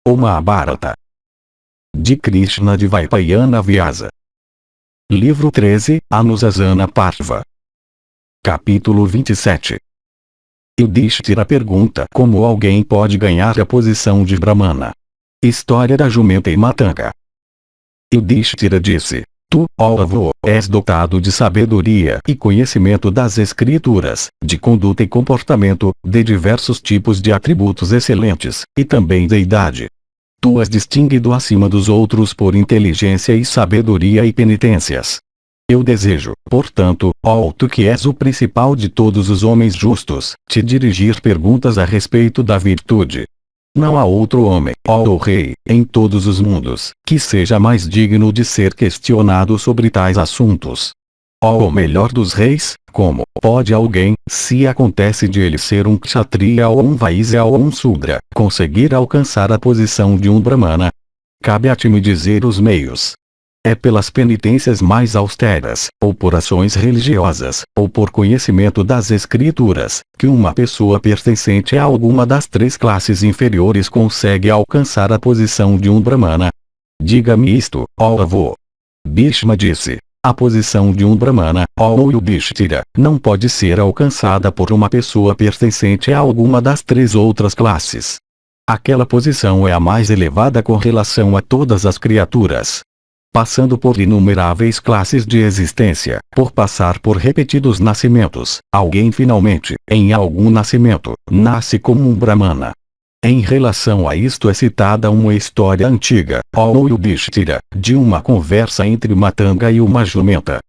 O Mahabharata. De Krishna de Vaipayana Vyasa. Livro 13, Anusasana Parva. Capítulo 27. Yudhishthira pergunta como alguém pode ganhar a posição de Brahmana. História da jumenta e Matanga. Yudhishthira disse: Tu, ó avô, és dotado de sabedoria e conhecimento das escrituras, de conduta e comportamento, de diversos tipos de atributos excelentes, e também de idade. Tu és distinguido acima dos outros por inteligência e sabedoria e penitências. Eu desejo, portanto, ó tu que és o principal de todos os homens justos, te dirigir perguntas a respeito da virtude. Não há outro homem, ó rei, em todos os mundos, que seja mais digno de ser questionado sobre tais assuntos. Ó o melhor dos reis, como pode alguém, se acontece de ele ser um kshatriya ou um vaisya ou um sudra, conseguir alcançar a posição de um brahmana? Cabe a ti me dizer os meios. É pelas penitências mais austeras, ou por ações religiosas, ou por conhecimento das escrituras, que uma pessoa pertencente a alguma das três classes inferiores consegue alcançar a posição de um brahmana? Diga-me isto, ó avô. Bhishma disse: a posição de um brahmana, ó Yudhishthira, não pode ser alcançada por uma pessoa pertencente a alguma das três outras classes. Aquela posição é a mais elevada com relação a todas as criaturas. Passando por inumeráveis classes de existência, por passar por repetidos nascimentos, alguém finalmente, em algum nascimento, nasce como um brahmana. Em relação a isto é citada uma história antiga, ó Yudhishthira, de uma conversa entre Matanga e uma jumenta.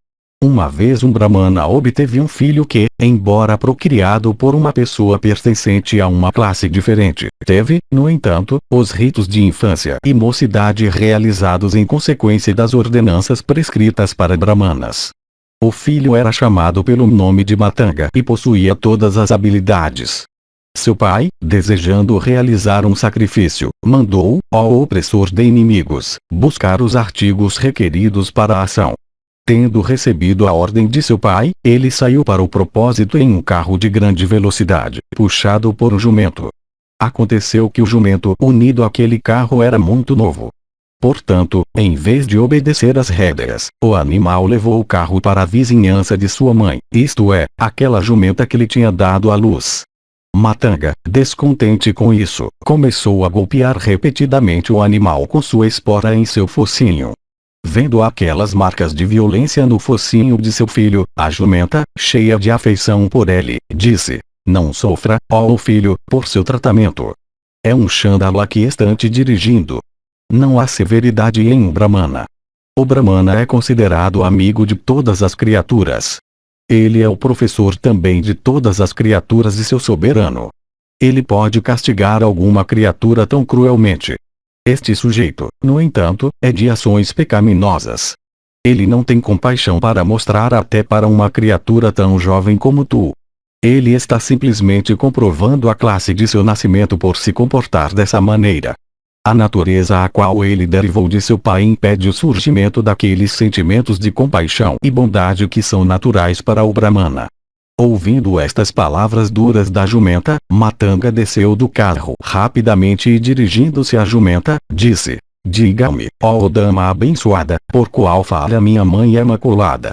Uma vez um brahmana obteve um filho que, embora procriado por uma pessoa pertencente a uma classe diferente, teve, no entanto, os ritos de infância e mocidade realizados em consequência das ordenanças prescritas para brahmanas. O filho era chamado pelo nome de Matanga e possuía todas as habilidades. Seu pai, desejando realizar um sacrifício, mandou, ó opressor de inimigos, buscar os artigos requeridos para a ação. Tendo recebido a ordem de seu pai, ele saiu para o propósito em um carro de grande velocidade, puxado por um jumento. Aconteceu que o jumento unido àquele carro era muito novo. Portanto, em vez de obedecer às rédeas, o animal levou o carro para a vizinhança de sua mãe, isto é, aquela jumenta que lhe tinha dado à luz. Matanga, descontente com isso, começou a golpear repetidamente o animal com sua espora em seu focinho. Vendo aquelas marcas de violência no focinho de seu filho, a jumenta, cheia de afeição por ele, disse: Não sofra, ó filho, por seu tratamento. É um Chandala que está te dirigindo. Não há severidade em um Brahmana. O Brahmana é considerado amigo de todas as criaturas. Ele é o professor também de todas as criaturas e seu soberano. Ele pode castigar alguma criatura tão cruelmente. Este sujeito, no entanto, é de ações pecaminosas. Ele não tem compaixão para mostrar até para uma criatura tão jovem como tu. Ele está simplesmente comprovando a classe de seu nascimento por se comportar dessa maneira. A natureza a qual ele derivou de seu pai impede o surgimento daqueles sentimentos de compaixão e bondade que são naturais para o Brahmana. Ouvindo estas palavras duras da jumenta, Matanga desceu do carro rapidamente e dirigindo-se à jumenta, disse: Diga-me, ó dama abençoada, por qual falha minha mãe imaculada?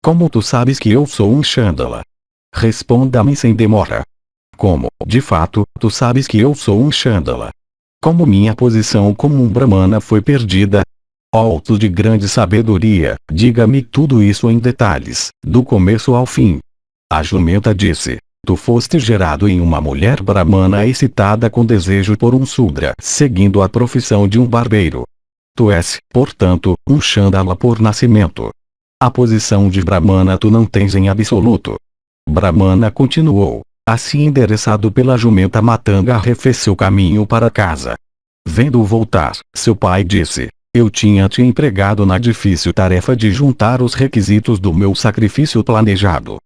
Como tu sabes que eu sou um Chandala? Responda-me sem demora. Como, de fato, tu sabes que eu sou um Chandala? Como minha posição como um Brahmana foi perdida? Ó tu de grande sabedoria, diga-me tudo isso em detalhes, do começo ao fim. A jumenta disse: Tu foste gerado em uma mulher brahmana excitada com desejo por um sudra, seguindo a profissão de um barbeiro. Tu és, portanto, um Chandala por nascimento. A posição de brahmana tu não tens em absoluto. Brahmana continuou. Assim endereçado pela jumenta, Matanga refez seu caminho para casa. Vendo-o voltar, seu pai disse: Eu tinha te empregado na difícil tarefa de juntar os requisitos do meu sacrifício planejado.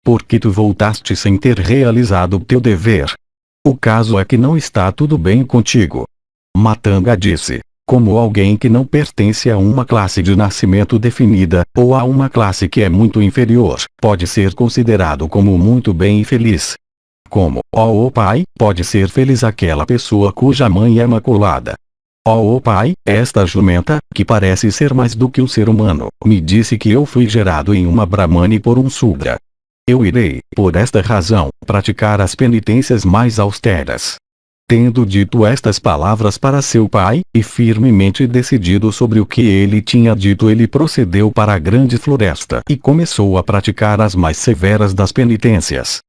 Por que tu voltaste sem ter realizado teu dever? O caso é que não está tudo bem contigo. Matanga disse: Como alguém que não pertence a uma classe de nascimento definida, ou a uma classe que é muito inferior, pode ser considerado como muito bem e feliz? Como, ó pai, pode ser feliz aquela pessoa cuja mãe é imaculada? Ó pai, esta jumenta, que parece ser mais do que um ser humano, me disse que eu fui gerado em uma Brahmani por um Sudra. Eu irei, por esta razão, praticar as penitências mais austeras. Tendo dito estas palavras para seu pai, e firmemente decidido sobre o que ele tinha dito, ele procedeu para a grande floresta e começou a praticar as mais severas das penitências.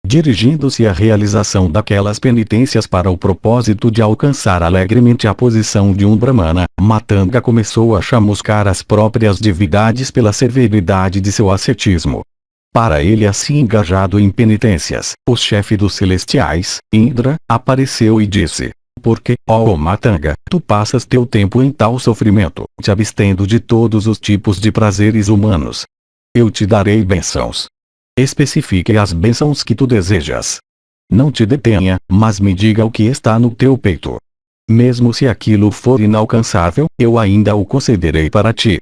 Dirigindo-se à realização daquelas penitências para o propósito de alcançar alegremente a posição de um Brahmana, Matanga começou a chamuscar as próprias divindades pela severidade de seu ascetismo. Para ele, assim engajado em penitências, o chefe dos celestiais, Indra, apareceu e disse: porque, ó Matanga, tu passas teu tempo em tal sofrimento, te abstendo de todos os tipos de prazeres humanos? Eu te darei bênçãos. Especifique as bênçãos que tu desejas. Não te detenha, mas me diga o que está no teu peito. Mesmo se aquilo for inalcançável, eu ainda o concederei para ti.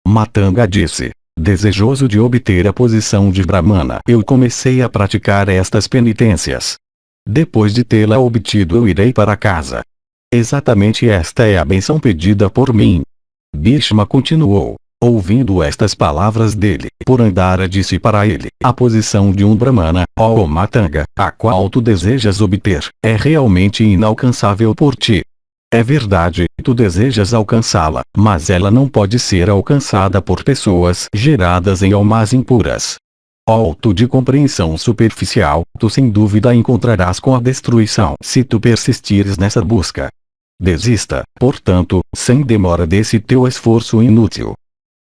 Matanga disse: desejoso de obter a posição de Brahmana, eu comecei a praticar estas penitências. Depois de tê-la obtido, eu irei para casa. Exatamente esta é a bênção pedida por mim. Bhishma continuou. Ouvindo estas palavras dele, Purandara disse para ele: a posição de um Brahmana, ó Matanga, a qual tu desejas obter, é realmente inalcançável por ti. É verdade, tu desejas alcançá-la, mas ela não pode ser alcançada por pessoas geradas em almas impuras. Ó tu de compreensão superficial, tu sem dúvida encontrarás com a destruição se tu persistires nessa busca. Desista, portanto, sem demora desse teu esforço inútil.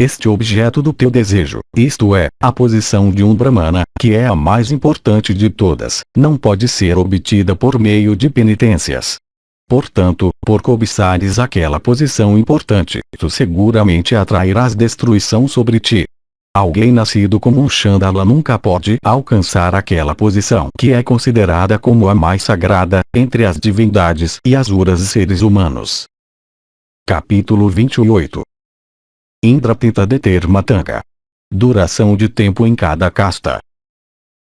Este objeto do teu desejo, isto é, a posição de um Brahmana, que é a mais importante de todas, não pode ser obtida por meio de penitências. Portanto, por cobiçares aquela posição importante, tu seguramente atrairás destruição sobre ti. Alguém nascido como um Chandala nunca pode alcançar aquela posição que é considerada como a mais sagrada, entre as divindades e asuras e seres humanos. Capítulo 28. Indra tenta deter Matanga. Duração de tempo em cada casta.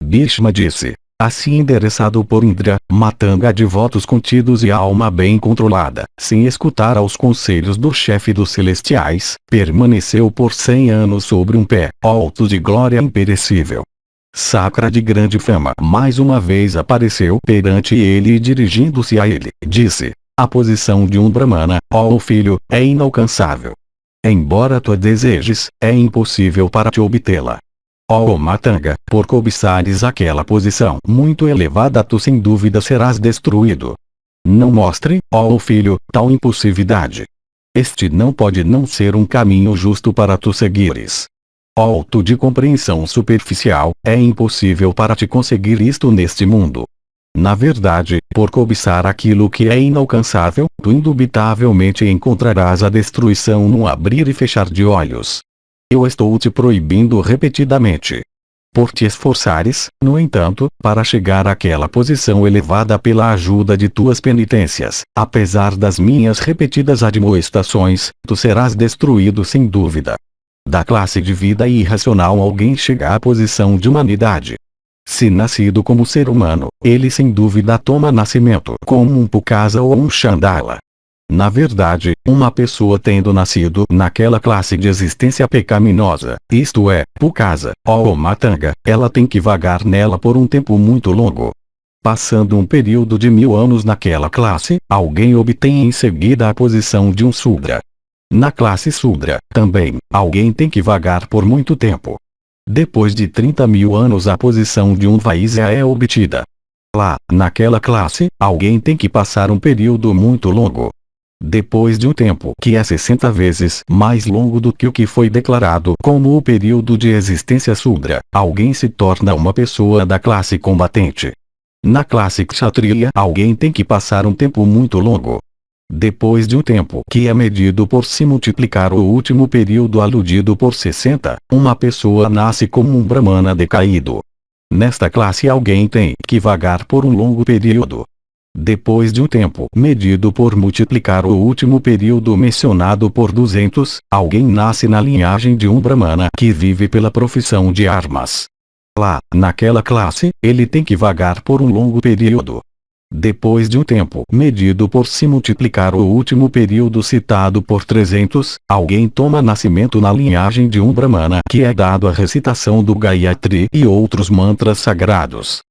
Bhishma disse: assim endereçado por Indra, Matanga de votos contidos e alma bem controlada, sem escutar aos conselhos do chefe dos celestiais, permaneceu por 100 anos sobre um pé alto de glória imperecível. Sakra de grande fama mais uma vez apareceu perante ele e dirigindo-se a ele, disse: a posição de um Brahmana, ó filho, é inalcançável. Embora tu a desejes, é impossível para te obtê-la. Ó Matanga, por cobiçares aquela posição muito elevada, tu sem dúvida serás destruído. Não mostre, ó filho, tal impulsividade. Este não pode não ser um caminho justo para tu seguires. Ó tu de compreensão superficial, é impossível para te conseguir isto neste mundo. Na verdade, por cobiçar aquilo que é inalcançável, tu indubitavelmente encontrarás a destruição num abrir e fechar de olhos. Eu estou te proibindo repetidamente. Por te esforçares, no entanto, para chegar àquela posição elevada pela ajuda de tuas penitências, apesar das minhas repetidas admoestações, tu serás destruído sem dúvida. Da classe de vida irracional alguém chega à posição de humanidade. Se nascido como ser humano, ele sem dúvida toma nascimento como um Pukasa ou um Chandala. Na verdade, uma pessoa tendo nascido naquela classe de existência pecaminosa, isto é, Pukasa, ó Matanga, ela tem que vagar nela por um tempo muito longo. Passando um período de 1000 anos naquela classe, alguém obtém em seguida a posição de um Sudra. Na classe Sudra, também, alguém tem que vagar por muito tempo. Depois de 30.000 anos a posição de um Vaisya é obtida. Lá, naquela classe, alguém tem que passar um período muito longo. Depois de um tempo que é 60 vezes mais longo do que o que foi declarado como o período de existência Sudra, alguém se torna uma pessoa da classe combatente. Na classe Kshatriya, alguém tem que passar um tempo muito longo. Depois de um tempo que é medido por se multiplicar o último período aludido por 60, uma pessoa nasce como um Brahmana decaído. Nesta classe alguém tem que vagar por um longo período. Depois de um tempo medido por multiplicar o último período mencionado por 200, alguém nasce na linhagem de um Brahmana que vive pela profissão de armas. Lá, naquela classe, ele tem que vagar por um longo período. Depois de um tempo medido por se multiplicar o último período citado por 300, alguém toma nascimento na linhagem de um Brahmana que é dado a recitação do Gayatri e outros mantras sagrados.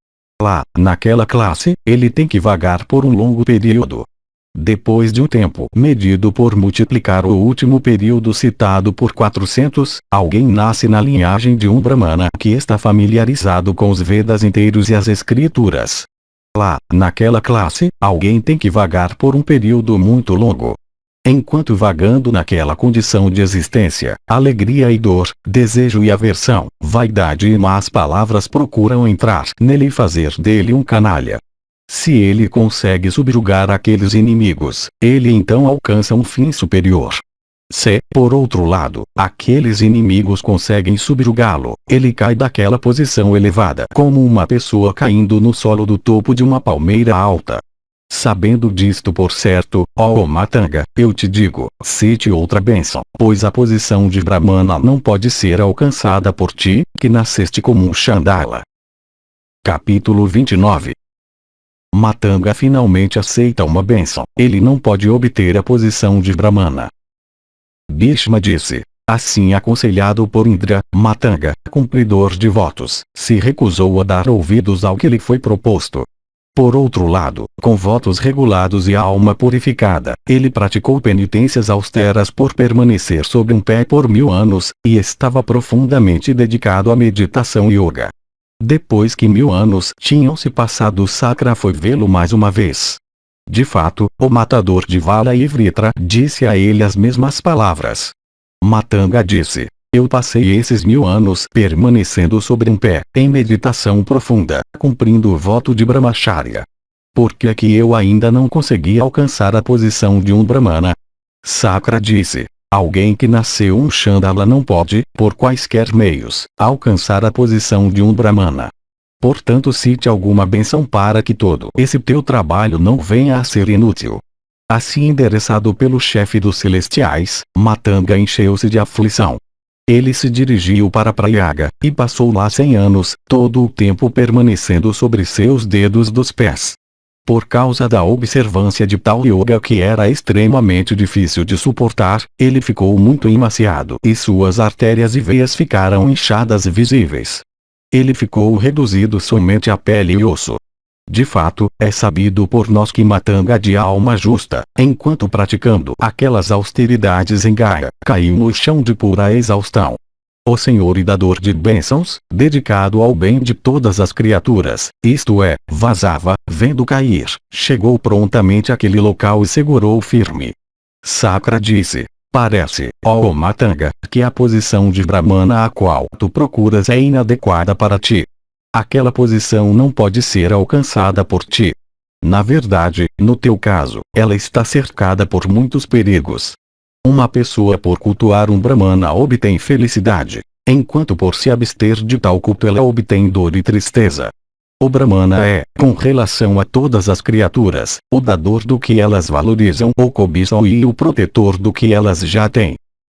Lá, naquela classe, ele tem que vagar por um longo período. Depois de um tempo medido por multiplicar o último período citado por 400, alguém nasce na linhagem de um Brahmana que está familiarizado com os Vedas inteiros e as escrituras. Lá, naquela classe, alguém tem que vagar por um período muito longo. Enquanto vagando naquela condição de existência, alegria e dor, desejo e aversão, vaidade e más palavras procuram entrar nele e fazer dele um canalha. Se ele consegue subjugar aqueles inimigos, ele então alcança um fim superior. Se, por outro lado, aqueles inimigos conseguem subjugá-lo, ele cai daquela posição elevada como uma pessoa caindo no solo do topo de uma palmeira alta. Sabendo disto por certo, ó Matanga, eu te digo, cite outra bênção, pois a posição de Brahmana não pode ser alcançada por ti, que nasceste como um Chandala. Capítulo 29. Matanga finalmente aceita uma bênção, ele não pode obter a posição de Brahmana. Bhishma disse. Assim aconselhado por Indra, Matanga, cumpridor de votos, se recusou a dar ouvidos ao que lhe foi proposto. Por outro lado, com votos regulados e a alma purificada, ele praticou penitências austeras por permanecer sobre um pé por 1000 anos, e estava profundamente dedicado à meditação yoga. Depois que 1000 anos tinham se passado, Sakra foi vê-lo mais uma vez. De fato, o matador de Vala e Vritra disse a ele as mesmas palavras. Matanga disse: eu passei esses 1000 anos permanecendo sobre um pé, em meditação profunda, cumprindo o voto de Brahmacharya. Por que é que eu ainda não consegui alcançar a posição de um Brahmana? Sakra disse: alguém que nasceu um Chandala não pode, por quaisquer meios, alcançar a posição de um Brahmana. Portanto, cite alguma bênção para que todo esse teu trabalho não venha a ser inútil. Assim endereçado pelo chefe dos celestiais, Matanga encheu-se de aflição. Ele se dirigiu para Prayaga, e passou lá 100 anos, todo o tempo permanecendo sobre seus dedos dos pés. Por causa da observância de tal yoga que era extremamente difícil de suportar, ele ficou muito emaciado e suas artérias e veias ficaram inchadas e visíveis. Ele ficou reduzido somente a pele e osso. De fato, é sabido por nós que Matanga de alma justa, enquanto praticando aquelas austeridades em Gaia, caiu no chão de pura exaustão. O Senhor e dador de bênçãos, dedicado ao bem de todas as criaturas, isto é, Vasava, vendo cair, chegou prontamente àquele local e segurou firme. Sakra disse: parece, ó Matanga, que a posição de Brahmana a qual tu procuras é inadequada para ti. Aquela posição não pode ser alcançada por ti. Na verdade, no teu caso, ela está cercada por muitos perigos. Uma pessoa por cultuar um Brahmana obtém felicidade, enquanto por se abster de tal culto ela obtém dor e tristeza. O Brahmana é, com relação a todas as criaturas, o dador do que elas valorizam ou cobiçam e o protetor do que elas já têm.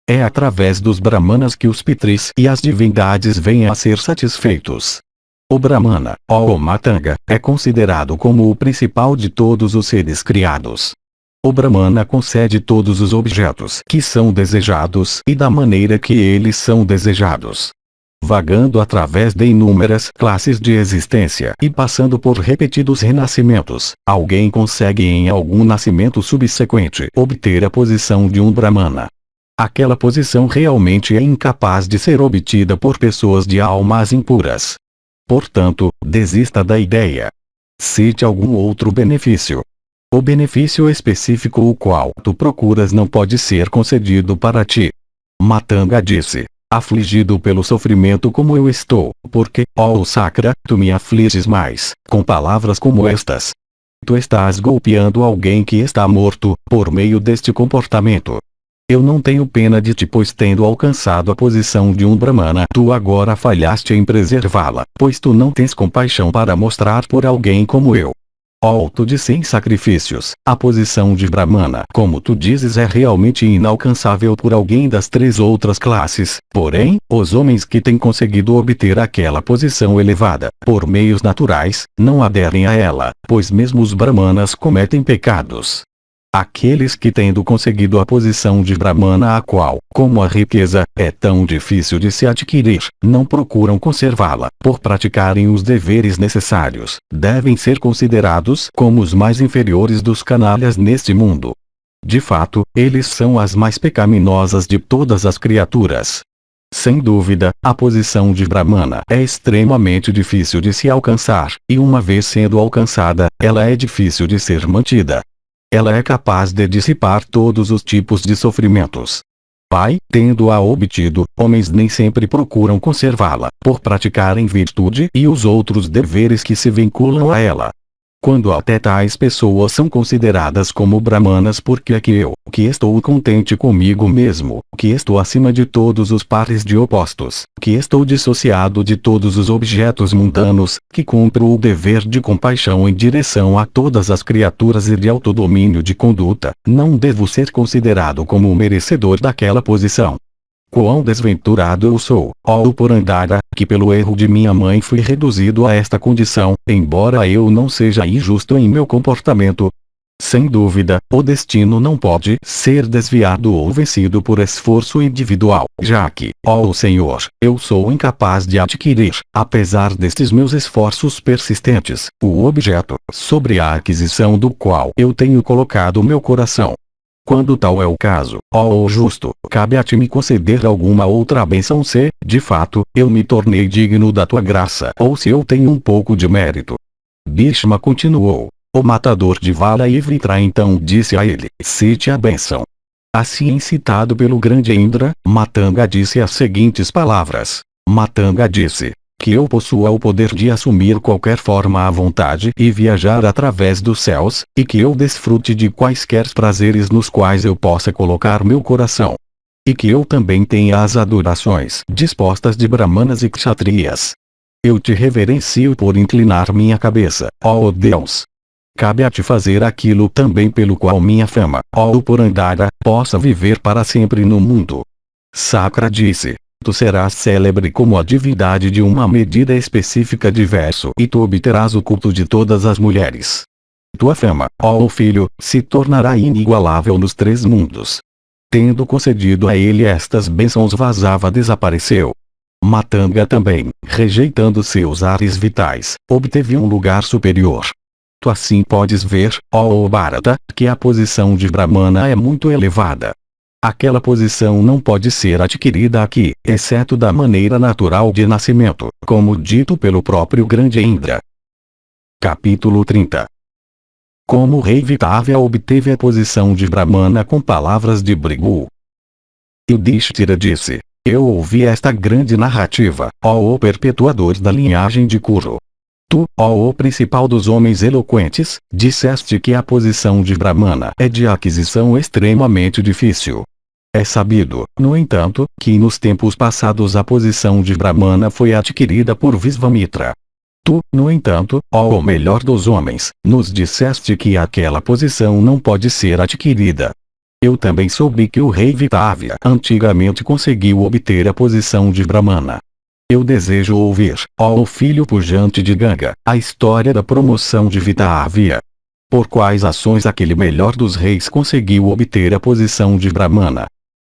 É através dos Brahmanas que os Pitris e as divindades vêm a ser satisfeitos. O Brahmana, ó Matanga, é considerado como o principal de todos os seres criados. O Brahmana concede todos os objetos que são desejados e da maneira que eles são desejados. Vagando através de inúmeras classes de existência e passando por repetidos renascimentos, alguém consegue em algum nascimento subsequente obter a posição de um Brahmana. Aquela posição realmente é incapaz de ser obtida por pessoas de almas impuras. Portanto, desista da ideia. Cite algum outro benefício. O benefício específico o qual tu procuras não pode ser concedido para ti. Matanga disse: afligido pelo sofrimento como eu estou, porque, ó Sakra, tu me afliges mais, com palavras como estas. Tu estás golpeando alguém que está morto, por meio deste comportamento. Eu não tenho pena de ti, pois tendo alcançado a posição de um Brahmana, tu agora falhaste em preservá-la, pois tu não tens compaixão para mostrar por alguém como eu. ó tu de 100 sacrifícios. A posição de Brahmana, como tu dizes, é realmente inalcançável por alguém das 3 outras classes. Porém, os homens que têm conseguido obter aquela posição elevada, por meios naturais, não aderem a ela, pois mesmo os Brahmanas cometem pecados. Aqueles que tendo conseguido a posição de Brahmana, a qual, como a riqueza, é tão difícil de se adquirir, não procuram conservá-la, por praticarem os deveres necessários, devem ser considerados como os mais inferiores dos canalhas neste mundo. De fato, eles são as mais pecaminosas de todas as criaturas. Sem dúvida, a posição de Brahmana é extremamente difícil de se alcançar, e uma vez sendo alcançada, ela é difícil de ser mantida. Ela é capaz de dissipar todos os tipos de sofrimentos. Pai, tendo-a obtido, homens nem sempre procuram conservá-la, por praticarem virtude e os outros deveres que se vinculam a ela. Quando até tais pessoas são consideradas como brahmanas, porque é que eu, que estou contente comigo mesmo, que estou acima de todos os pares de opostos, que estou dissociado de todos os objetos mundanos, que cumpro o dever de compaixão em direção a todas as criaturas e de autodomínio de conduta, não devo ser considerado como o merecedor daquela posição. Quão desventurado eu sou, ó Purandara, que pelo erro de minha mãe fui reduzido a esta condição, embora eu não seja injusto em meu comportamento. Sem dúvida, o destino não pode ser desviado ou vencido por esforço individual, já que, ó Senhor, eu sou incapaz de adquirir, apesar destes meus esforços persistentes, o objeto, sobre a aquisição do qual eu tenho colocado meu coração. Quando tal é o caso, ó justo, cabe a ti me conceder alguma outra bênção se, de fato, eu me tornei digno da tua graça, ou se eu tenho um pouco de mérito. Bhishma continuou. O matador de Vala e Vritra então disse a ele: cite a bênção. Assim incitado pelo grande Indra, Matanga disse as seguintes palavras. Matanga disse: que eu possua o poder de assumir qualquer forma à vontade e viajar através dos céus, e que eu desfrute de quaisquer prazeres nos quais eu possa colocar meu coração. E que eu também tenha as adorações dispostas de brahmanas e kshatriyas. Eu te reverencio por inclinar minha cabeça, ó Deus. Cabe a ti fazer aquilo também pelo qual minha fama, ó Purandara, possa viver para sempre no mundo. Sakra disse: tu serás célebre como a divindade de uma medida específica de verso, e tu obterás o culto de todas as mulheres. Tua fama, ó filho, se tornará inigualável nos 3 mundos. Tendo concedido a ele estas bênçãos, Vasava desapareceu. Matanga também, rejeitando seus ares vitais, obteve um lugar superior. Tu assim podes ver, ó Bharata, que a posição de Brahmana é muito elevada. Aquela posição não pode ser adquirida aqui, exceto da maneira natural de nascimento, como dito pelo próprio grande Indra. Capítulo 30. Como o rei Vitavya obteve a posição de Brahmana com palavras de Brigu. Yudhishthira disse: eu ouvi esta grande narrativa, ó perpetuador da linhagem de Kuru. Tu, ó principal dos homens eloquentes, disseste que a posição de Brahmana é de aquisição extremamente difícil. É sabido, no entanto, que nos tempos passados a posição de Brahmana foi adquirida por Visvamitra. Tu, no entanto, ó o melhor dos homens, nos disseste que aquela posição não pode ser adquirida. Eu também soube que o rei Vitavya antigamente conseguiu obter a posição de Brahmana. Eu desejo ouvir, ó o filho pujante de Ganga, a história da promoção de Vitavya. Por quais ações aquele melhor dos reis conseguiu obter a posição de Brahmana?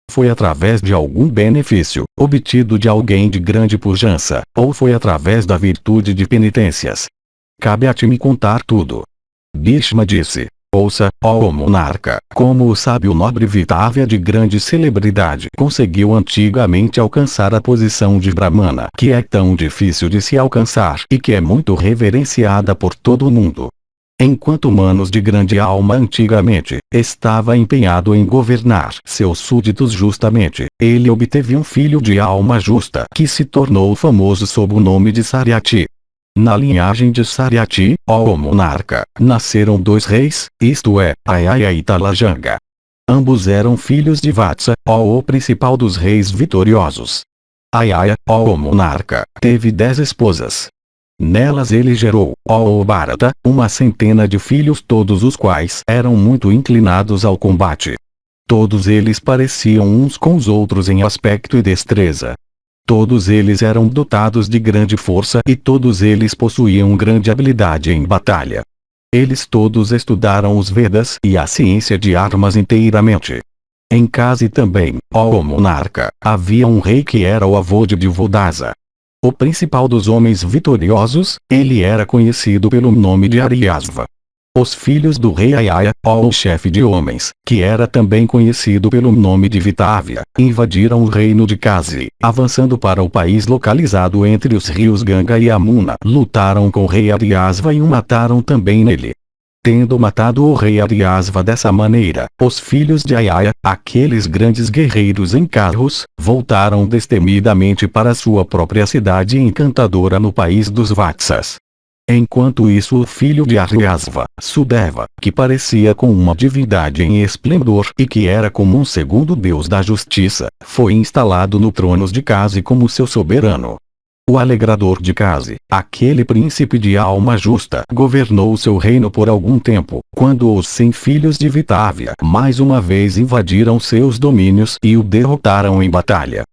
Foi através de algum benefício, obtido de alguém de grande pujança, ou foi através da virtude de penitências? Cabe a ti me contar tudo. Bhishma disse: ouça, ó monarca, como o sábio nobre Vitavya de grande celebridade conseguiu antigamente alcançar a posição de Brahmana, que é tão difícil de se alcançar e que é muito reverenciada por todo o mundo. Enquanto Manos de grande alma antigamente estava empenhado em governar seus súditos justamente, ele obteve um filho de alma justa que se tornou famoso sob o nome de Saryati. Na linhagem de Saryati, ó monarca, nasceram 2 reis, isto é, Ayaya e Talajanga. Ambos eram filhos de Vatsa, ó o principal dos reis vitoriosos. Ayaya, ó monarca, teve 10 esposas. Nelas ele gerou, ó Bharata, uma centena de filhos, todos os quais eram muito inclinados ao combate. Todos eles pareciam uns com os outros em aspecto e destreza. Todos eles eram dotados de grande força e todos eles possuíam grande habilidade em batalha. Eles todos estudaram os Vedas e a ciência de armas inteiramente. Em Kasi também, ó monarca, havia um rei que era o avô de Divodasa. O principal dos homens vitoriosos, ele era conhecido pelo nome de Aryasva. Os filhos do rei Ayaya, ó chefe de homens, que era também conhecido pelo nome de Vitavia, invadiram o reino de Kasi, avançando para o país localizado entre os rios Ganga e Amuna. Lutaram com o rei Aryasva e o mataram também nele. Tendo matado o rei Aryasva dessa maneira, os filhos de Ayaya, aqueles grandes guerreiros em carros, voltaram destemidamente para sua própria cidade encantadora no país dos Vatsas. Enquanto isso, o filho de Aryasva, Sudeva, que parecia com uma divindade em esplendor e que era como um segundo deus da justiça, foi instalado no trono de Kasi como seu soberano. O alegrador de Kasi, aquele príncipe de alma justa, governou seu reino por algum tempo, quando os 100 filhos de Vitavia mais uma vez invadiram seus domínios e o derrotaram em batalha.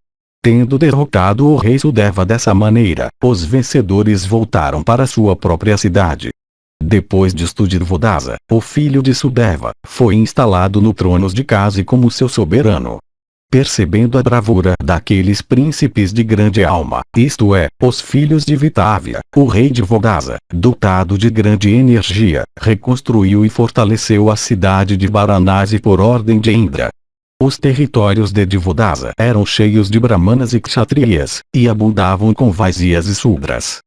Tendo derrotado o rei Sudeva dessa maneira, os vencedores voltaram para sua própria cidade. Depois disto, Divodasa, o filho de Sudeva, foi instalado no trono de Kasi como seu soberano. Percebendo a bravura daqueles príncipes de grande alma, isto é, os filhos de Vitavia, o rei Divodasa, dotado de grande energia, reconstruiu e fortaleceu a cidade de Varanasi por ordem de Indra. Os territórios de Divodasa eram cheios de brahmanas e kshatriyas, e abundavam com vaisyas e sudras.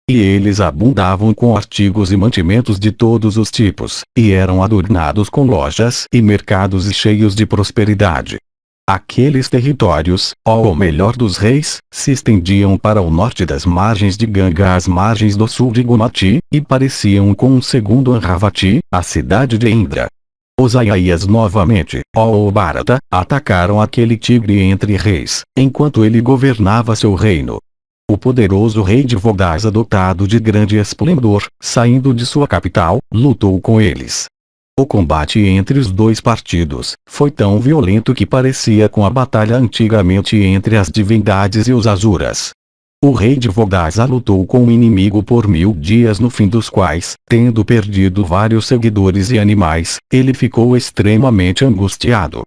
E eles abundavam com artigos e mantimentos de todos os tipos, e eram adornados com lojas e mercados e cheios de prosperidade. Aqueles territórios, ó o melhor dos reis, se estendiam para o norte das margens de Ganga às margens do sul de Gomati, e pareciam com um segundo Amravati, a cidade de Indra. Os Ayayas novamente, ó Bharata, atacaram aquele tigre entre reis, enquanto ele governava seu reino. O poderoso rei Divodasa, dotado de grande esplendor, saindo de sua capital, lutou com eles. O combate entre os dois partidos foi tão violento que parecia com a batalha antigamente entre as divindades e os Asuras. O rei Divodasa lutou com o inimigo por 1000 dias, no fim dos quais, tendo perdido vários seguidores e animais, ele ficou extremamente angustiado.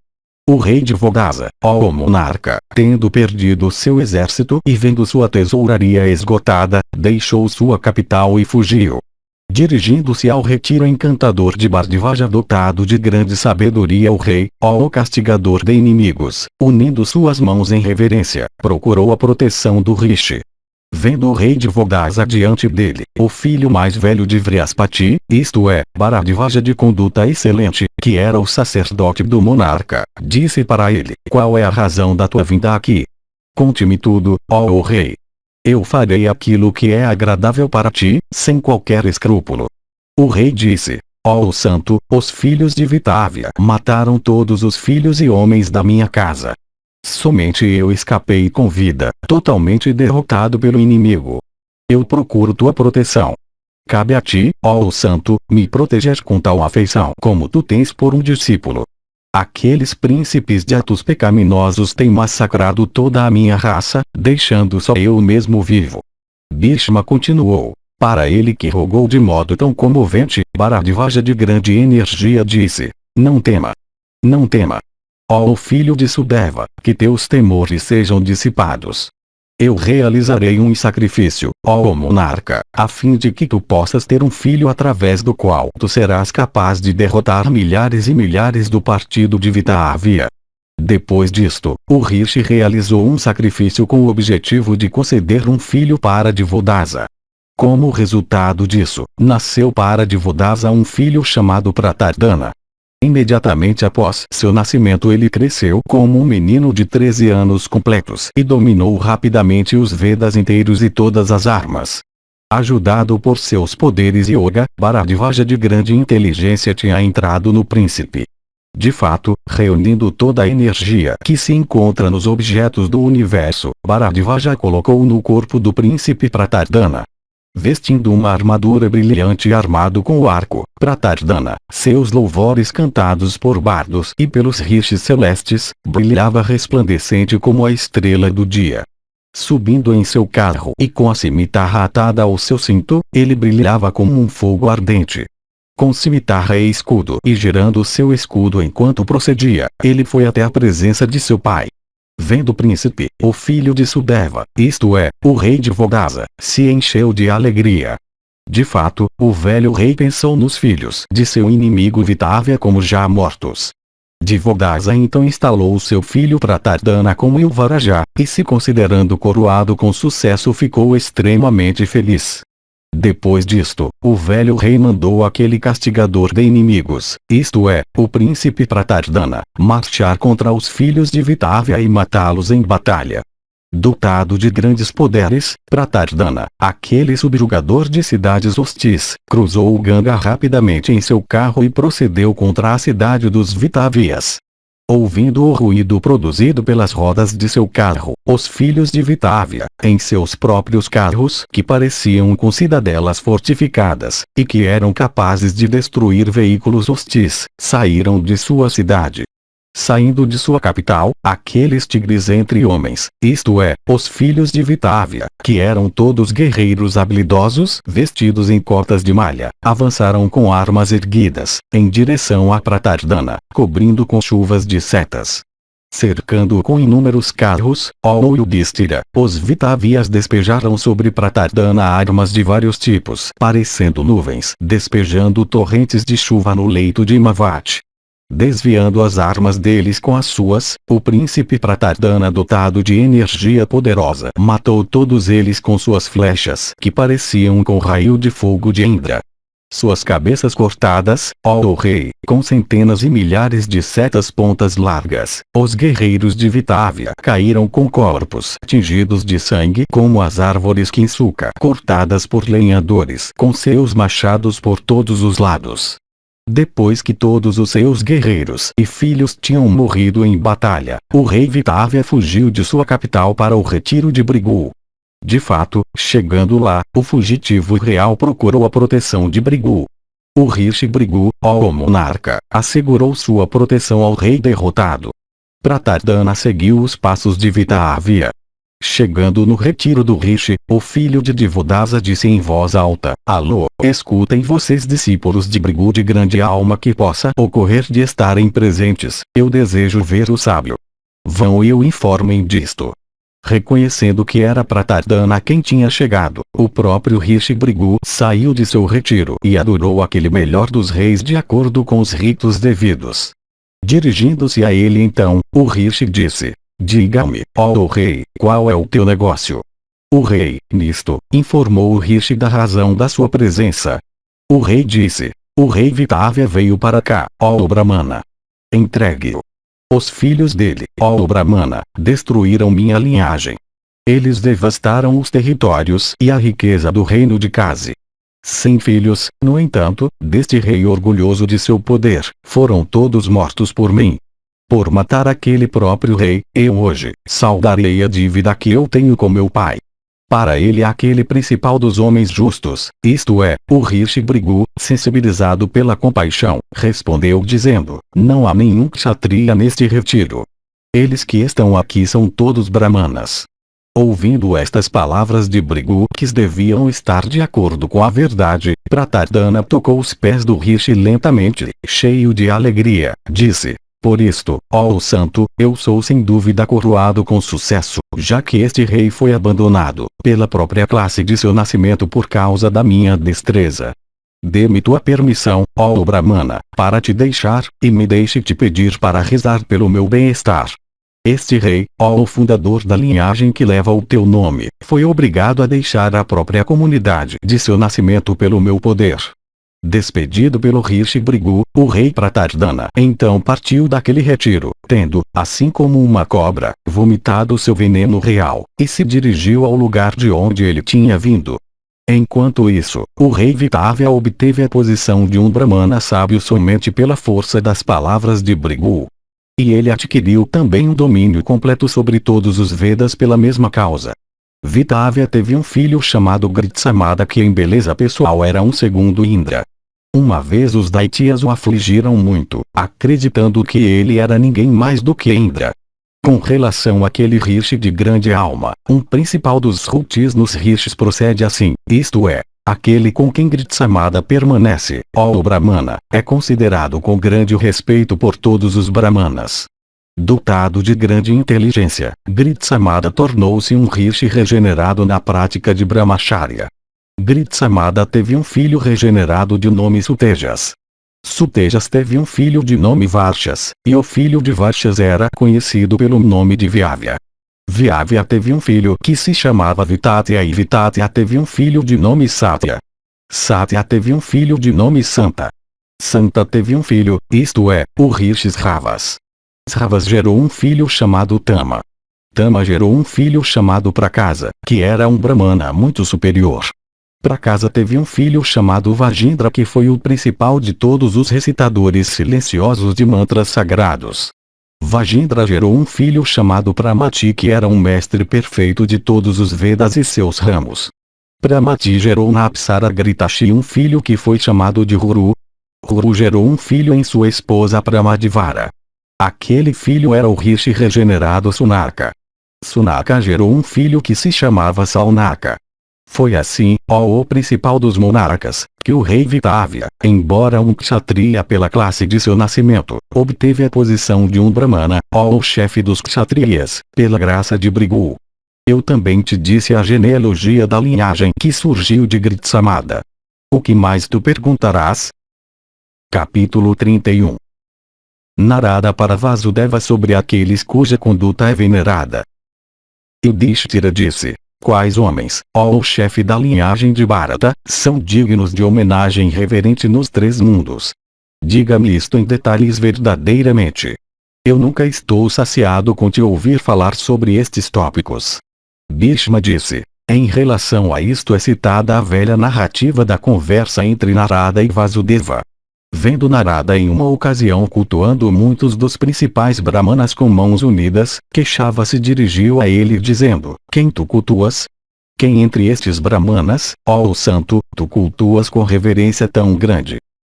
O rei Divodasa, ó monarca, tendo perdido seu exército e vendo sua tesouraria esgotada, deixou sua capital e fugiu. Dirigindo-se ao retiro encantador de Bhardvaja, dotado de grande sabedoria, o rei, ó castigador de inimigos, unindo suas mãos em reverência, procurou a proteção do Rishi. Vendo o rei Divodasa diante dele, o filho mais velho de Vrihaspati, isto é, Bhardvaja de conduta excelente, que era o sacerdote do monarca, disse para ele: qual é a razão da tua vinda aqui? Conte-me tudo, ó rei. Eu farei aquilo que é agradável para ti, sem qualquer escrúpulo. O rei disse: ó santo, os filhos de Vitavia mataram todos os filhos e homens da minha casa. Somente eu escapei com vida, totalmente derrotado pelo inimigo. Eu procuro tua proteção. Cabe a ti, ó santo, me proteger com tal afeição como tu tens por um discípulo. Aqueles príncipes de atos pecaminosos têm massacrado toda a minha raça, deixando só eu mesmo vivo. Bhishma continuou. Para ele, que rogou de modo tão comovente, Bhardvaja de grande energia disse: não tema. Não tema. Ó filho de Sudeva, que teus temores sejam dissipados. Eu realizarei um sacrifício, ó monarca, a fim de que tu possas ter um filho através do qual tu serás capaz de derrotar milhares e milhares do partido de Vitavia. Depois disto, o Rishi realizou um sacrifício com o objetivo de conceder um filho para Divodasa. Como resultado disso, nasceu para Divodasa um filho chamado Pratardana. Imediatamente após seu nascimento, ele cresceu como um menino de 13 anos completos e dominou rapidamente os Vedas inteiros e todas as armas. Ajudado por seus poderes yoga, Bhardvaja de grande inteligência tinha entrado no príncipe. De fato, reunindo toda a energia que se encontra nos objetos do universo, Bhardvaja colocou no corpo do príncipe Pratardana. vestindo uma armadura brilhante e armado com o arco Pratardana, seus louvores cantados por bardos e pelos rishis celestes, brilhava resplandecente como a estrela do dia. Subindo em seu carro e com a cimitarra atada ao seu cinto, ele brilhava como um fogo ardente. Com cimitarra e escudo e girando seu escudo enquanto procedia, ele foi até a presença de seu pai. Vendo o príncipe, o filho de Sudeva, isto é, o rei de Vodasa, se encheu de alegria. De fato, o velho rei pensou nos filhos de seu inimigo Vitávia como já mortos. Divodasa então instalou seu filho Pratardana como Ilvarajá, e se considerando coroado com sucesso ficou extremamente feliz. Depois disto, o velho rei mandou aquele castigador de inimigos, isto é, o príncipe Pratardana, marchar contra os filhos de Vitávia e matá-los em batalha. Dotado de grandes poderes, Pratardana, aquele subjugador de cidades hostis, cruzou o Ganga rapidamente em seu carro e procedeu contra a cidade dos Vitávias. Ouvindo o ruído produzido pelas rodas de seu carro, os filhos de Vitávia, em seus próprios carros que pareciam com cidadelas fortificadas, e que eram capazes de destruir veículos hostis, saíram de sua cidade. Saindo de sua capital, aqueles tigres entre homens, isto é, os filhos de Vitávia, que eram todos guerreiros habilidosos vestidos em cotas de malha, avançaram com armas erguidas, em direção a Pratardana, cobrindo com chuvas de setas. Cercando-o com inúmeros carros, ó Yudhishthira, os Vitávias despejaram sobre Pratardana armas de vários tipos, parecendo nuvens, despejando torrentes de chuva no leito de Himavat. Desviando as armas deles com as suas, o príncipe Pratardana, dotado de energia poderosa, matou todos eles com suas flechas que pareciam com raio de fogo de Indra. Suas cabeças cortadas, ó rei, com centenas e milhares de setas pontas largas, os guerreiros de Vitávia caíram com corpos tingidos de sangue como as árvores Kinsuka cortadas por lenhadores com seus machados por todos os lados. Depois que todos os seus guerreiros e filhos tinham morrido em batalha, o rei Vitávia fugiu de sua capital para o retiro de Brigu. De fato, chegando lá, o fugitivo real procurou a proteção de Brigu. O rishi Brigu, ó monarca, assegurou sua proteção ao rei derrotado. Pratardana seguiu os passos de Vitávia. Chegando no retiro do rishi, o filho de Divodasa disse em voz alta: Alô, escutem vocês discípulos de Brigu de grande alma que possa ocorrer de estarem presentes, eu desejo ver o sábio. Vão e o informem disto. Reconhecendo que era Pratardana quem tinha chegado, o próprio rishi Brigu saiu de seu retiro e adorou aquele melhor dos reis de acordo com os ritos devidos. Dirigindo-se a ele então, o rishi disse: Diga-me, ó rei, qual é o teu negócio? O rei, nisto, informou o rishi da razão da sua presença. O rei disse: O rei Vitávia veio para cá, ó Brahmana. Entregue-o. Os filhos dele, ó Brahmana, destruíram minha linhagem. Eles devastaram os territórios e a riqueza do reino de Kasi. 100 filhos, no entanto, deste rei orgulhoso de seu poder, foram todos mortos por mim. Por matar aquele próprio rei, eu hoje saldarei a dívida que eu tenho com meu pai. Para ele aquele principal dos homens justos, isto é, o rishi Brigu, sensibilizado pela compaixão, respondeu dizendo: Não há nenhum kshatriya neste retiro. Eles que estão aqui são todos brahmanas. Ouvindo estas palavras de Brigu, que deviam estar de acordo com a verdade, Pratardana tocou os pés do rishi lentamente, cheio de alegria, disse: Por isto, ó santo, eu sou sem dúvida coroado com sucesso, já que este rei foi abandonado pela própria classe de seu nascimento por causa da minha destreza. Dê-me tua permissão, ó Brahmana, para te deixar, e me deixe te pedir para rezar pelo meu bem-estar. Este rei, ó o fundador da linhagem que leva o teu nome, foi obrigado a deixar a própria comunidade de seu nascimento pelo meu poder. Despedido pelo rishi Brigu, o rei Pratardana então partiu daquele retiro, tendo, assim como uma cobra, vomitado seu veneno real, e se dirigiu ao lugar de onde ele tinha vindo. Enquanto isso, o rei Vitávia obteve a posição de um Brahmana sábio somente pela força das palavras de Brigu. E ele adquiriu também um domínio completo sobre todos os Vedas pela mesma causa. Vitavia teve um filho chamado Gritsamada que em beleza pessoal era um segundo Indra. Uma vez os Daityas o afligiram muito, acreditando que ele era ninguém mais do que Indra. Com relação àquele rishi de grande alma, um principal dos rutis nos rishis procede assim, isto é, aquele com quem Gritsamada permanece, ó Brahmana, é considerado com grande respeito por todos os Brahmanas. Dotado de grande inteligência, Gritsamada tornou-se um rishi regenerado na prática de Brahmacharya. Gritsamada teve um filho regenerado de nome Sutejas. Sutejas teve um filho de nome Varshas, e o filho de Varshas era conhecido pelo nome de Vyavya. Vyavya teve um filho que se chamava Vitatya e Vitatya teve um filho de nome Satya. Satya teve um filho de nome Santa. Santa teve um filho, isto é, o Rishi Ravas. Ravas gerou um filho chamado Tama. Tama gerou um filho chamado Prakasa, que era um Brahmana muito superior. Prakasa teve um filho chamado Vajindra que foi o principal de todos os recitadores silenciosos de mantras sagrados. Vajindra gerou um filho chamado Pramati que era um mestre perfeito de todos os Vedas e seus ramos. Pramati gerou na Apsara Gritashi um filho que foi chamado de Ruru. Ruru gerou um filho em sua esposa Pramadivara. Aquele filho era o rishi regenerado Sunaka. Sunaka gerou um filho que se chamava Saunaka. Foi assim, ó o principal dos monarcas, que o rei Vitavya, embora um kshatriya pela classe de seu nascimento, obteve a posição de um brahmana, ó o chefe dos kshatriyas, pela graça de Brigu. Eu também te disse a genealogia da linhagem que surgiu de Gritsamada. O que mais tu perguntarás? Capítulo 31. Narada para Vasudeva sobre aqueles cuja conduta é venerada. Yudhishthira disse: quais homens, ó o chefe da linhagem de Bharata, são dignos de homenagem reverente nos três mundos? Diga-me isto em detalhes verdadeiramente. Eu nunca estou saciado com te ouvir falar sobre estes tópicos. Bhishma disse: em relação a isto é citada a velha narrativa da conversa entre Narada e Vasudeva. Vendo Narada em uma ocasião cultuando muitos dos principais brahmanas com mãos unidas, queixava-se dirigiu a ele dizendo: quem tu cultuas? Quem entre estes brahmanas, ó o santo, tu cultuas com reverência tão grande?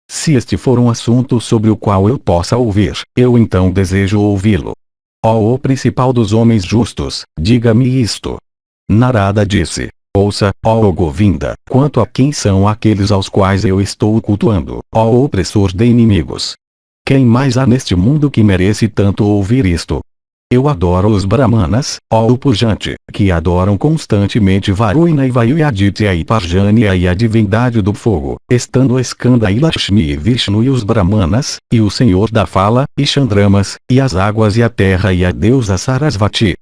Se este for um assunto sobre o qual eu possa ouvir, eu então desejo ouvi-lo. Ó o principal dos homens justos, diga-me isto. Narada disse: ouça, ó Govinda, quanto a quem são aqueles aos quais eu estou cultuando, ó opressor de inimigos. Quem mais há neste mundo que merece tanto ouvir isto? Eu adoro os Brahmanas, ó o Pujante, que adoram constantemente Varuna e Vayu e Aditya e Parjanya e a divindade do fogo, estando Skanda e Lakshmi e Vishnu e os Brahmanas, e o Senhor da Fala, e Chandramas, e as águas e a terra e a deusa Sarasvati.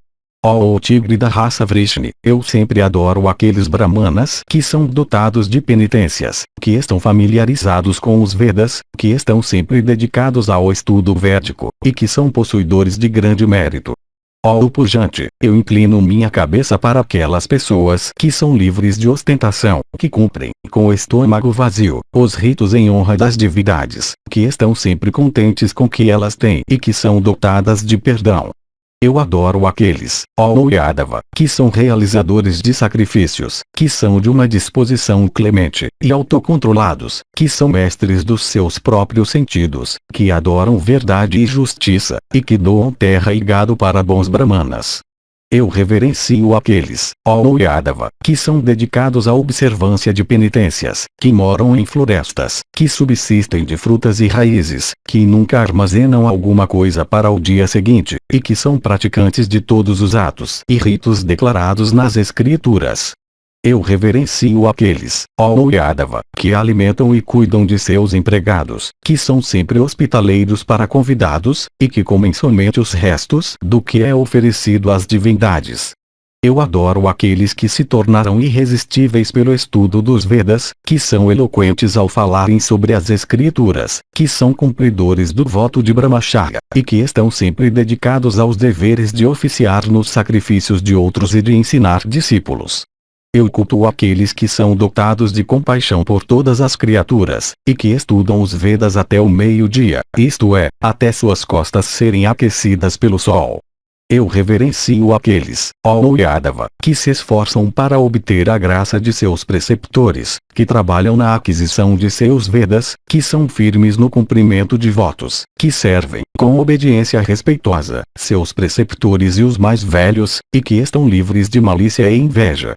Ó o tigre da raça Vrishni, eu sempre adoro aqueles Brahmanas que são dotados de penitências, que estão familiarizados com os Vedas, que estão sempre dedicados ao estudo védico, e que são possuidores de grande mérito. Ó o Pujante, eu inclino minha cabeça para aquelas pessoas que são livres de ostentação, que cumprem, com o estômago vazio, os ritos em honra das divindades, que estão sempre contentes com o que elas têm e que são dotadas de perdão. Eu adoro aqueles, ó Yadava, que são realizadores de sacrifícios, que são de uma disposição clemente, e autocontrolados, que são mestres dos seus próprios sentidos, que adoram verdade e justiça, e que doam terra e gado para bons brahmanas. Eu reverencio aqueles, ó Yadava, que são dedicados à observância de penitências, que moram em florestas, que subsistem de frutas e raízes, que nunca armazenam alguma coisa para o dia seguinte, e que são praticantes de todos os atos e ritos declarados nas escrituras. Eu reverencio aqueles, ó Yadava, que alimentam e cuidam de seus empregados, que são sempre hospitaleiros para convidados, e que comem somente os restos do que é oferecido às divindades. Eu adoro aqueles que se tornaram irresistíveis pelo estudo dos Vedas, que são eloquentes ao falarem sobre as escrituras, que são cumpridores do voto de Brahmacharya, e que estão sempre dedicados aos deveres de oficiar nos sacrifícios de outros e de ensinar discípulos. Eu cultuo aqueles que são dotados de compaixão por todas as criaturas, e que estudam os Vedas até o meio-dia, isto é, até suas costas serem aquecidas pelo sol. Eu reverencio aqueles, ó Yadava, que se esforçam para obter a graça de seus preceptores, que trabalham na aquisição de seus Vedas, que são firmes no cumprimento de votos, que servem, com obediência respeitosa, seus preceptores e os mais velhos, e que estão livres de malícia e inveja.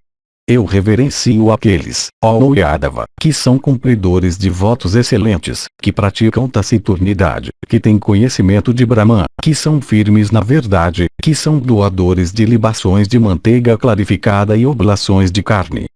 Eu reverencio aqueles, ó Yadava, que são cumpridores de votos excelentes, que praticam taciturnidade, que têm conhecimento de Brahman, que são firmes na verdade, que são doadores de libações de manteiga clarificada e oblações de carne.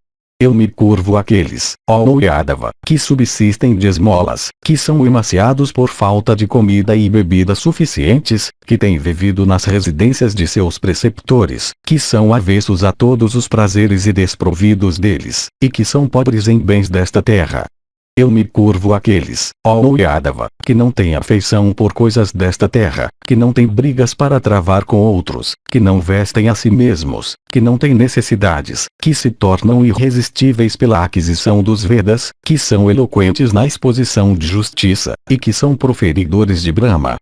Eu me curvo àqueles, ó Yadava, que subsistem de esmolas, que são emaciados por falta de comida e bebida suficientes, que têm vivido nas residências de seus preceptores, que são avessos a todos os prazeres e desprovidos deles, e que são pobres em bens desta terra. Eu me curvo àqueles, ó Yadava, que não têm afeição por coisas desta terra, que não têm brigas para travar com outros, que não vestem a si mesmos, que não têm necessidades, que se tornam irresistíveis pela aquisição dos Vedas, que são eloquentes na exposição de justiça, e que são proferidores de Brahma.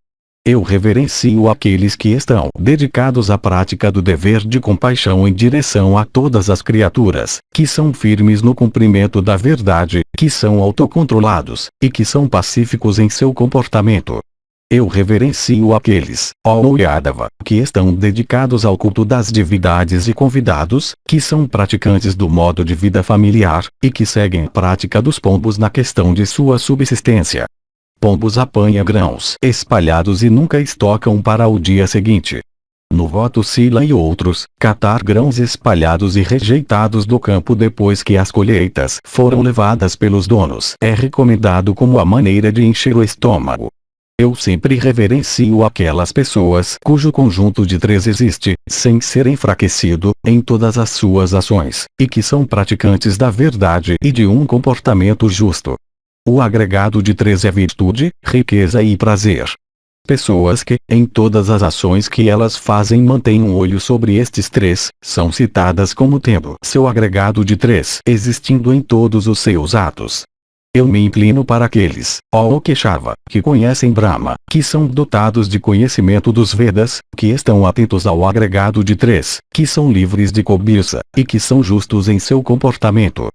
Eu reverencio aqueles que estão dedicados à prática do dever de compaixão em direção a todas as criaturas, que são firmes no cumprimento da verdade, que são autocontrolados, e que são pacíficos em seu comportamento. Eu reverencio aqueles, ó Yadava, que estão dedicados ao culto das divindades e convidados, que são praticantes do modo de vida familiar, e que seguem a prática dos pombos na questão de sua subsistência. Pombos apanham grãos espalhados e nunca estocam para o dia seguinte. No voto Sila e outros, catar grãos espalhados e rejeitados do campo depois que as colheitas foram levadas pelos donos é recomendado como a maneira de encher o estômago. Eu sempre reverencio aquelas pessoas cujo conjunto de três existe, sem ser enfraquecido, em todas as suas ações, e que são praticantes da verdade e de um comportamento justo. O agregado de três é virtude, riqueza e prazer. Pessoas que, em todas as ações que elas fazem mantêm um olho sobre estes três, são citadas como tendo seu agregado de três existindo em todos os seus atos. Eu me inclino para aqueles, ó Keshava, que conhecem Brahma, que são dotados de conhecimento dos Vedas, que estão atentos ao agregado de três, que são livres de cobiça, e que são justos em seu comportamento.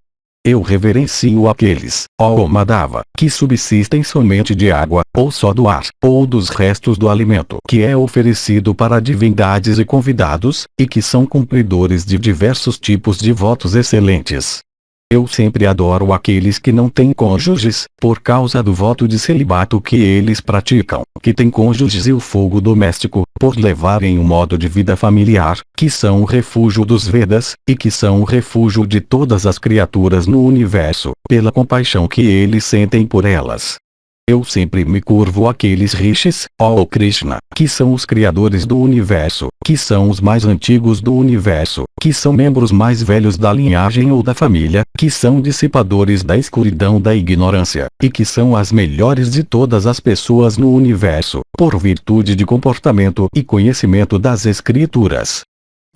Eu reverencio aqueles, ó Madhava, que subsistem somente de água, ou só do ar, ou dos restos do alimento que é oferecido para divindades e convidados, e que são cumpridores de diversos tipos de votos excelentes. Eu sempre adoro aqueles que não têm cônjuges, por causa do voto de celibato que eles praticam, que têm cônjuges e o fogo doméstico, por levarem um modo de vida familiar, que são o refúgio dos Vedas, e que são o refúgio de todas as criaturas no universo, pela compaixão que eles sentem por elas. Eu sempre me curvo àqueles rishis, ó Krishna, que são os criadores do universo, que são os mais antigos do universo, que são membros mais velhos da linhagem ou da família, que são dissipadores da escuridão da ignorância, e que são as melhores de todas as pessoas no universo, por virtude de comportamento e conhecimento das escrituras.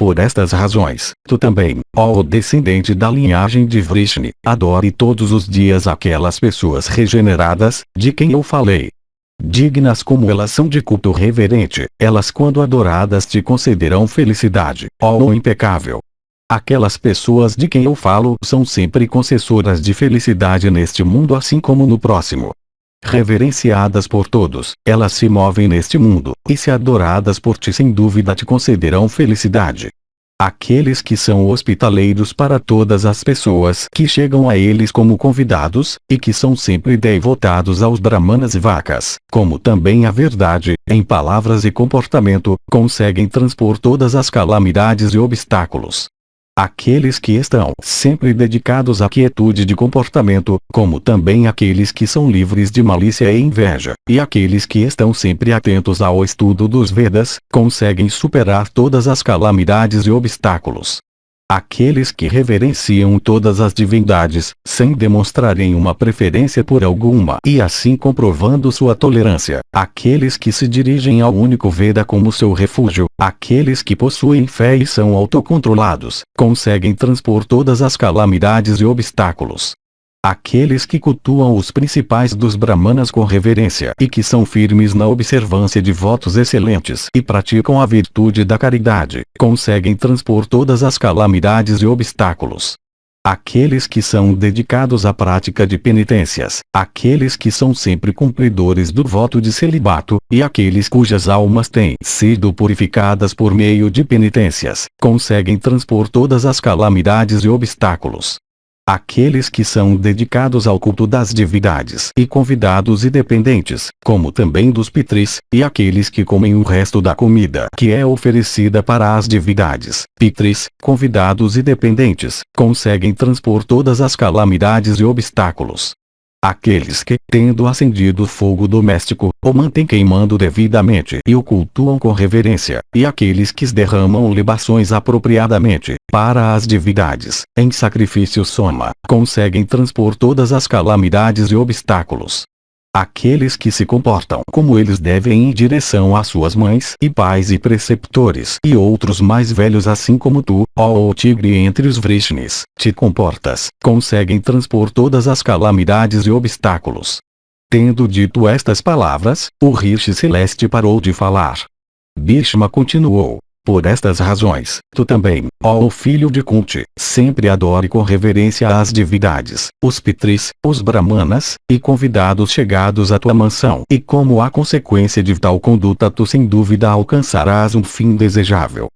Por estas razões, tu também, ó descendente da linhagem de Vrishni, adore todos os dias aquelas pessoas regeneradas, de quem eu falei. Dignas como elas são de culto reverente, elas quando adoradas te concederão felicidade, ó impecável. Aquelas pessoas de quem eu falo são sempre concessoras de felicidade neste mundo assim como no próximo. Reverenciadas por todos, elas se movem neste mundo, e se adoradas por ti sem dúvida te concederão felicidade. Aqueles que são hospitaleiros para todas as pessoas que chegam a eles como convidados, e que são sempre devotados aos brahmanas e vacas, como também a verdade, em palavras e comportamento, conseguem transpor todas as calamidades e obstáculos. Aqueles que estão sempre dedicados à quietude de comportamento, como também aqueles que são livres de malícia e inveja, e aqueles que estão sempre atentos ao estudo dos Vedas, conseguem superar todas as calamidades e obstáculos. Aqueles que reverenciam todas as divindades, sem demonstrarem uma preferência por alguma e assim comprovando sua tolerância. Aqueles que se dirigem ao único Veda como seu refúgio. Aqueles que possuem fé e são autocontrolados, conseguem transpor todas as calamidades e obstáculos. Aqueles que cultuam os principais dos Brahmanas com reverência e que são firmes na observância de votos excelentes e praticam a virtude da caridade, conseguem transpor todas as calamidades e obstáculos. Aqueles que são dedicados à prática de penitências, aqueles que são sempre cumpridores do voto de celibato, e aqueles cujas almas têm sido purificadas por meio de penitências, conseguem transpor todas as calamidades e obstáculos. Aqueles que são dedicados ao culto das divindades e convidados e dependentes, como também dos pitris, e aqueles que comem o resto da comida que é oferecida para as divindades, pitris, convidados e dependentes, conseguem transpor todas as calamidades e obstáculos. Aqueles que, tendo acendido o fogo doméstico, o mantêm queimando devidamente e o cultuam com reverência, e aqueles que derramam libações apropriadamente, para as divindades, em sacrifício soma, conseguem transpor todas as calamidades e obstáculos. Aqueles que se comportam como eles devem em direção às suas mães e pais e preceptores e outros mais velhos assim como tu, ó tigre entre os Vrishnis, te comportas, conseguem transpor todas as calamidades e obstáculos. Tendo dito estas palavras, o Rishi Celeste parou de falar. Bhishma continuou. Por estas razões, tu também, ó filho de Kunti, sempre adore com reverência as divindades, os pitris, os brahmanas, e convidados chegados à tua mansão. E como a consequência de tal conduta tu sem dúvida alcançarás um fim desejável.